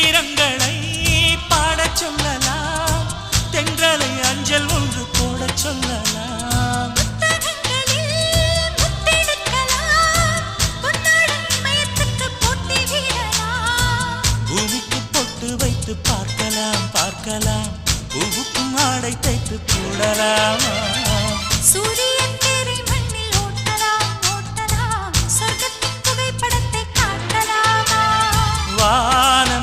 வீரங்களை பாடச் சொல்லலாம், தென்றலை அஞ்சல் ஒன்று போடச் சொல்லலாம். பூமிக்கு பொட்டு வைத்து பார்க்கலாம் பார்க்கலாம், பூவுக்கும் ஆடை தைத்து போடலாமா? சூரியன் தேரை மண்ணில் ஓட்டலாம் ஓட்டலாம், சொர்க்கத்தின் புகைப்படத்தை காட்டலாமா? வான